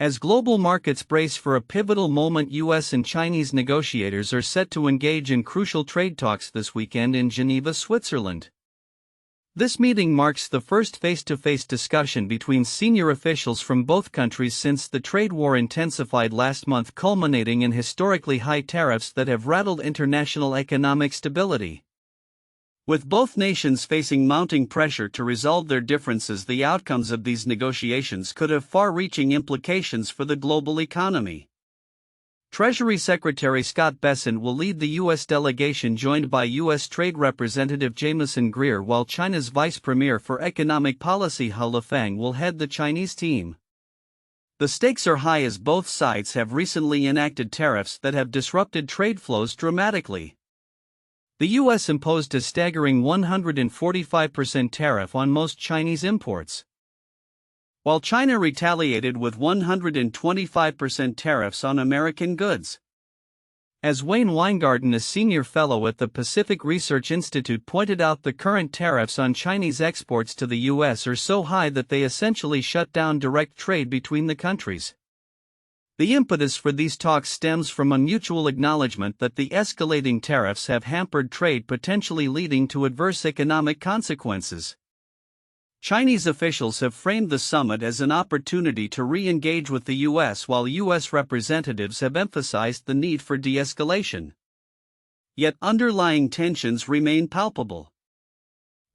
As global markets brace for a pivotal moment, U.S. and Chinese negotiators are set to engage in crucial trade talks this weekend in Geneva, Switzerland. This meeting marks the first face-to-face discussion between senior officials from both countries since the trade war intensified last month, culminating in historically high tariffs that have rattled international economic stability. With both nations facing mounting pressure to resolve their differences, the outcomes of these negotiations could have far-reaching implications for the global economy. Treasury Secretary Scott Bessent will lead the U.S. delegation, joined by U.S. Trade Representative Jamieson Greer, while China's Vice Premier for Economic Policy Lifeng will head the Chinese team. The stakes are high as both sides have recently enacted tariffs that have disrupted trade flows dramatically. The U.S. imposed a staggering 145% tariff on most Chinese imports, while China retaliated with 125% tariffs on American goods. As Wayne Weingarten, a senior fellow at the Pacific Research Institute, pointed out, the current tariffs on Chinese exports to the U.S. are so high that they essentially shut down direct trade between the countries. The impetus for these talks stems from a mutual acknowledgement that the escalating tariffs have hampered trade, potentially leading to adverse economic consequences. Chinese officials have framed the summit as an opportunity to re-engage with the U.S., while U.S. representatives have emphasized the need for de-escalation. Yet underlying tensions remain palpable.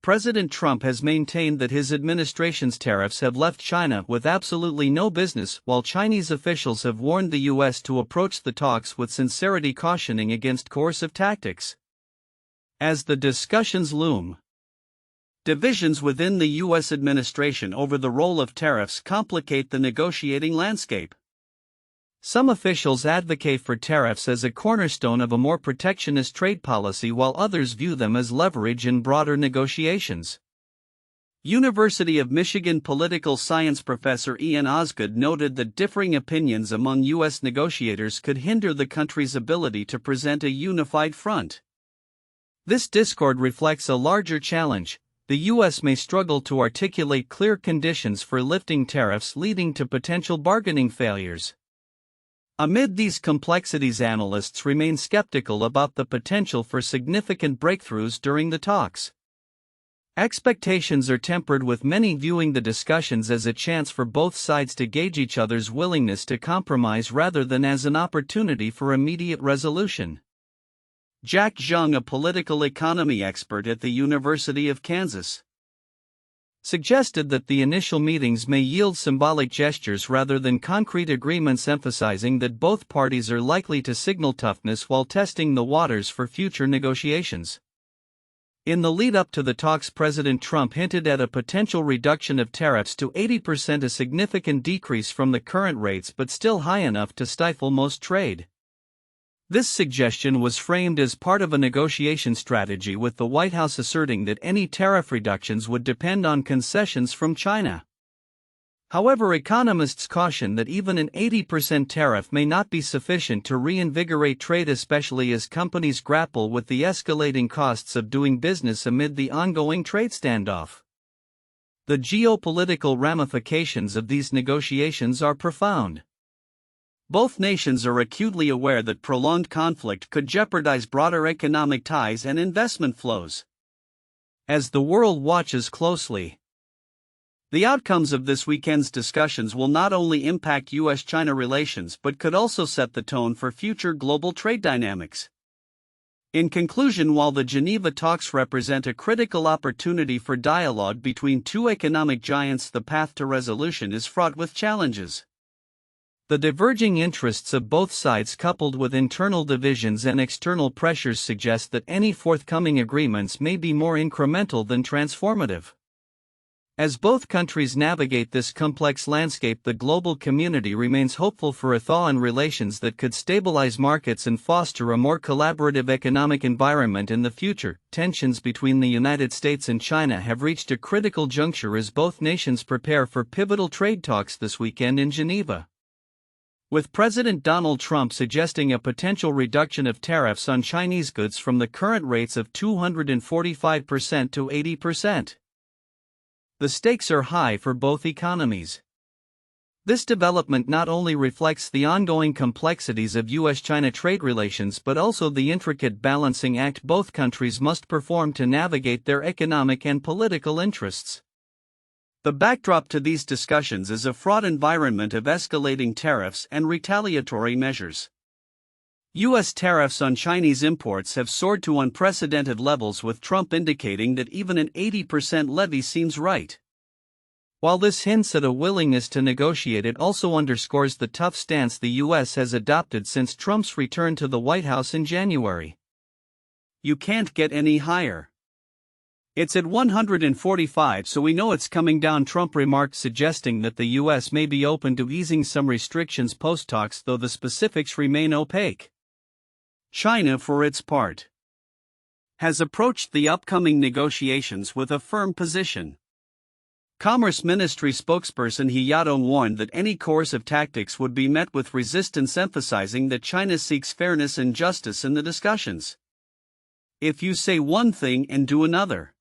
President Trump has maintained that his administration's tariffs have left China with absolutely no business, while Chinese officials have warned the U.S. to approach the talks with sincerity, cautioning against coercive tactics. As the discussions loom, divisions within the U.S. administration over the role of tariffs complicate the negotiating landscape. Some officials advocate for tariffs as a cornerstone of a more protectionist trade policy, while others view them as leverage in broader negotiations. University of Michigan political science professor Ian Osgood noted that differing opinions among U.S. negotiators could hinder the country's ability to present a unified front. This discord reflects a larger challenge. The U.S. may struggle to articulate clear conditions for lifting tariffs, leading to potential bargaining failures. Amid these complexities, analysts remain skeptical about the potential for significant breakthroughs during the talks. Expectations are tempered, with many viewing the discussions as a chance for both sides to gauge each other's willingness to compromise rather than as an opportunity for immediate resolution. Jack Zhang, a political economy expert at the University of Kansas, suggested that the initial meetings may yield symbolic gestures rather than concrete agreements, emphasizing that both parties are likely to signal toughness while testing the waters for future negotiations. In the lead-up to the talks, President Trump hinted at a potential reduction of tariffs to 80%, a significant decrease from the current rates but still high enough to stifle most trade. This suggestion was framed as part of a negotiation strategy, with the White House asserting that any tariff reductions would depend on concessions from China. However, economists caution that even an 80% tariff may not be sufficient to reinvigorate trade, especially as companies grapple with the escalating costs of doing business amid the ongoing trade standoff. The geopolitical ramifications of these negotiations are profound. Both nations are acutely aware that prolonged conflict could jeopardize broader economic ties and investment flows. As the world watches closely, the outcomes of this weekend's discussions will not only impact U.S. China relations but could also set the tone for future global trade dynamics. In conclusion, while the Geneva talks represent a critical opportunity for dialogue between two economic giants, the path to resolution is fraught with challenges. The diverging interests of both sides, coupled with internal divisions and external pressures, suggest that any forthcoming agreements may be more incremental than transformative. As both countries navigate this complex landscape, the global community remains hopeful for a thaw in relations that could stabilize markets and foster a more collaborative economic environment in the future. Tensions between the United States and China have reached a critical juncture as both nations prepare for pivotal trade talks this weekend in Geneva, with President Donald Trump suggesting a potential reduction of tariffs on Chinese goods from the current rates of 245% to 80%. The stakes are high for both economies. This development not only reflects the ongoing complexities of U.S. China trade relations but also the intricate balancing act both countries must perform to navigate their economic and political interests. The backdrop to these discussions is a fraught environment of escalating tariffs and retaliatory measures. U.S. tariffs on Chinese imports have soared to unprecedented levels, with Trump indicating that even an 80% levy seems right. While this hints at a willingness to negotiate, it also underscores the tough stance the U.S. has adopted since Trump's return to the White House in January. "You can't get any higher. It's at 145, so we know it's coming down," Trump remarked, suggesting that the U.S. may be open to easing some restrictions post-talks, though the specifics remain opaque. China, for its part, has approached the upcoming negotiations with a firm position. Commerce Ministry spokesperson He Yadong warned that any coercive tactics would be met with resistance, emphasizing that China seeks fairness and justice in the discussions. "If you say one thing and do another,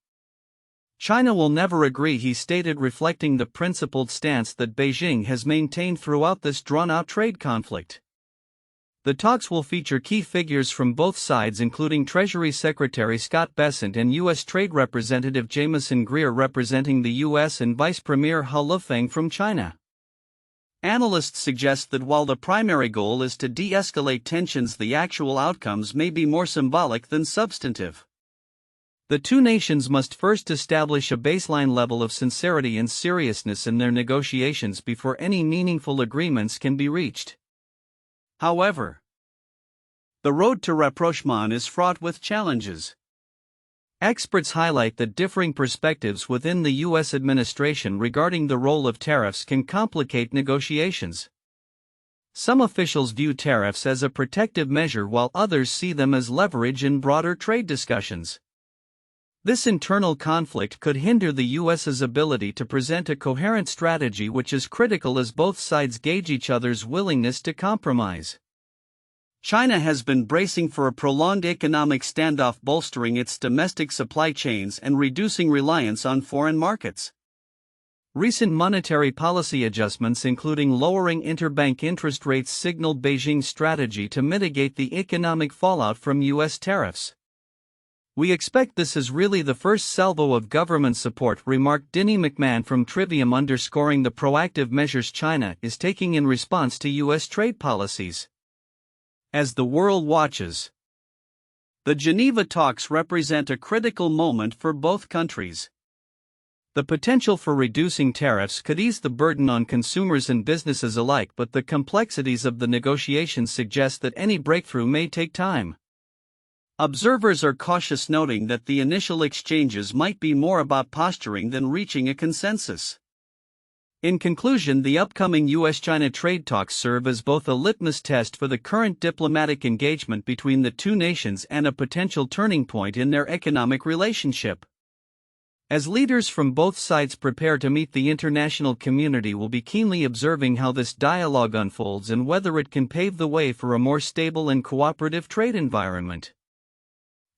China will never agree," he stated, reflecting the principled stance that Beijing has maintained throughout this drawn-out trade conflict. The talks will feature key figures from both sides, including Treasury Secretary Scott Bessent and U.S. Trade Representative Jamieson, Greer representing the U.S. and Vice Premier Lifeng from China. Analysts suggest that while the primary goal is to de-escalate tensions, the actual outcomes may be more symbolic than substantive. The two nations must first establish a baseline level of sincerity and seriousness in their negotiations before any meaningful agreements can be reached. However, the road to rapprochement is fraught with challenges. Experts highlight that differing perspectives within the U.S. administration regarding the role of tariffs can complicate negotiations. Some officials view tariffs as a protective measure while others see them as leverage in broader trade discussions. This internal conflict could hinder the U.S.'s ability to present a coherent strategy, which is critical as both sides gauge each other's willingness to compromise. China has been bracing for a prolonged economic standoff, bolstering its domestic supply chains and reducing reliance on foreign markets. Recent monetary policy adjustments, including lowering interbank interest rates, signaled Beijing's strategy to mitigate the economic fallout from U.S. tariffs. "We expect this is really the first salvo of government support," remarked Dinny McMahon from Trivium, underscoring the proactive measures China is taking in response to U.S. trade policies. As the world watches, the Geneva talks represent a critical moment for both countries. The potential for reducing tariffs could ease the burden on consumers and businesses alike, but the complexities of the negotiations suggest that any breakthrough may take time. Observers are cautious, noting that the initial exchanges might be more about posturing than reaching a consensus. In conclusion, the upcoming U.S. China trade talks serve as both a litmus test for the current diplomatic engagement between the two nations and a potential turning point in their economic relationship. As leaders from both sides prepare to meet, the international community will be keenly observing how this dialogue unfolds and whether it can pave the way for a more stable and cooperative trade environment.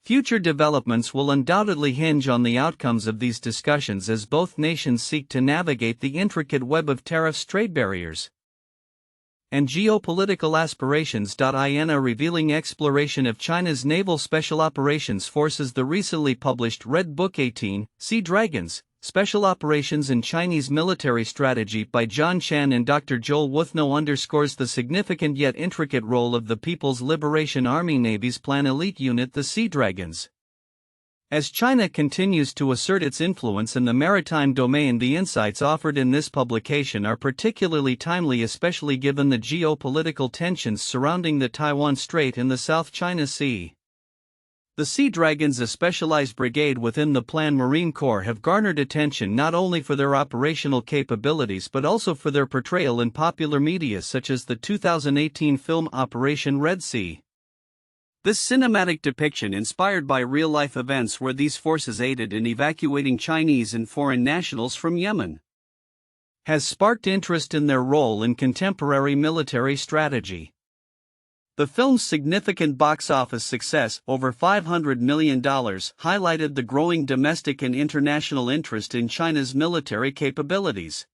Future developments will undoubtedly hinge on the outcomes of these discussions as both nations seek to navigate the intricate web of tariffs, trade barriers, and geopolitical aspirations. In a revealing exploration of China's Naval Special Operations Forces, the recently published Red Book 18, Sea Dragons, Special Operations in Chinese Military Strategy by John Chan and Dr. Joel Wuthnow underscores the significant yet intricate role of the People's Liberation Army Navy's Plan Elite Unit, the Sea Dragons. As China continues to assert its influence in the maritime domain, the insights offered in this publication are particularly timely, especially given the geopolitical tensions surrounding the Taiwan Strait and the South China Sea. The Sea Dragons, a specialized brigade within the Plan Marine Corps, have garnered attention not only for their operational capabilities but also for their portrayal in popular media such as the 2018 film Operation Red Sea. This cinematic depiction, inspired by real-life events where these forces aided in evacuating Chinese and foreign nationals from Yemen, has sparked interest in their role in contemporary military strategy. The film's significant box office success, over $500 million, highlighted the growing domestic and international interest in China's military capabilities.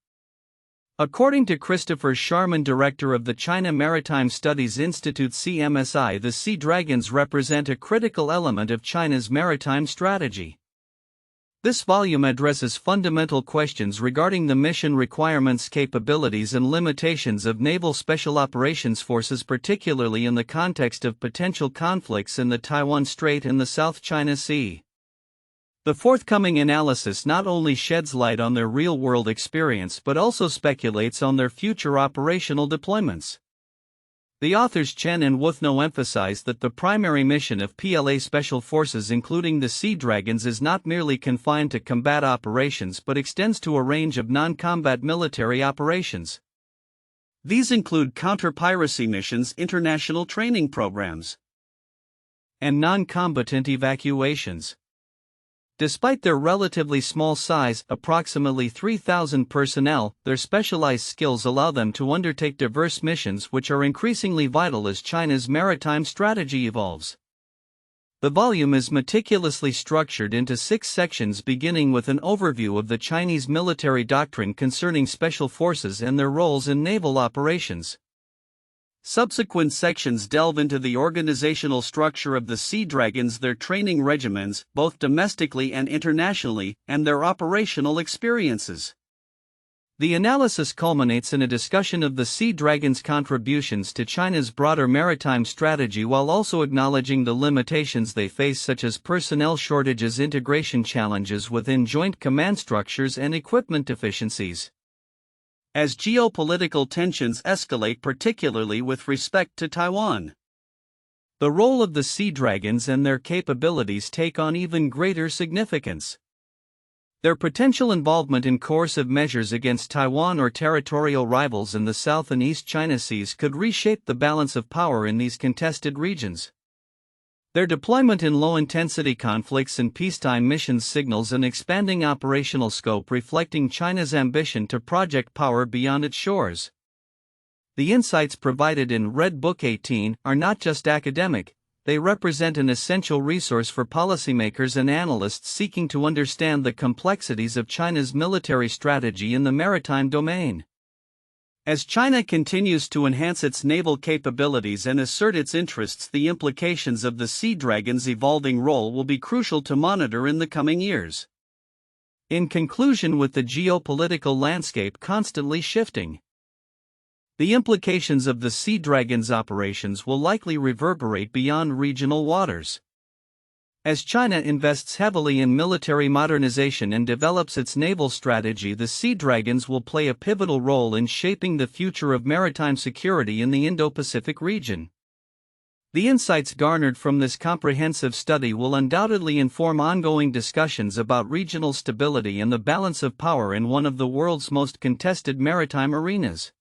According to Christopher Sharman, director of the China Maritime Studies Institute CMSI, the Sea Dragons represent a critical element of China's maritime strategy. This volume addresses fundamental questions regarding the mission requirements, capabilities, and limitations of naval special operations forces, particularly in the context of potential conflicts in the Taiwan Strait and the South China Sea. The forthcoming analysis not only sheds light on their real-world experience but also speculates on their future operational deployments. The authors Chen and Wuthno emphasize that the primary mission of PLA Special Forces, including the Sea Dragons, is not merely confined to combat operations but extends to a range of non-combat military operations. These include counter-piracy missions, international training programs, and non-combatant evacuations. Despite their relatively small size, approximately 3,000 personnel, their specialized skills allow them to undertake diverse missions which are increasingly vital as China's maritime strategy evolves. The volume is meticulously structured into 6 sections, beginning with an overview of the Chinese military doctrine concerning special forces and their roles in naval operations. Subsequent sections delve into the organizational structure of the Sea Dragons, their training regimens, both domestically and internationally, and their operational experiences. The analysis culminates in a discussion of the Sea Dragons' contributions to China's broader maritime strategy while also acknowledging the limitations they face, such as personnel shortages, integration challenges within joint command structures, and equipment deficiencies. As geopolitical tensions escalate, particularly with respect to Taiwan, the role of the Sea Dragons and their capabilities take on even greater significance. Their potential involvement in coercive measures against Taiwan or territorial rivals in the South and East China Seas could reshape the balance of power in these contested regions. Their deployment in low-intensity conflicts and peacetime missions signals an expanding operational scope, reflecting China's ambition to project power beyond its shores. The insights provided in Red Book 18 are not just academic, they represent an essential resource for policymakers and analysts seeking to understand the complexities of China's military strategy in the maritime domain. As China continues to enhance its naval capabilities and assert its interests, the implications of the Sea Dragons' evolving role will be crucial to monitor in the coming years. In conclusion, with the geopolitical landscape constantly shifting, the implications of the Sea Dragons' operations will likely reverberate beyond regional waters. As China invests heavily in military modernization and develops its naval strategy, the Sea Dragons will play a pivotal role in shaping the future of maritime security in the Indo-Pacific region. The insights garnered from this comprehensive study will undoubtedly inform ongoing discussions about regional stability and the balance of power in one of the world's most contested maritime arenas.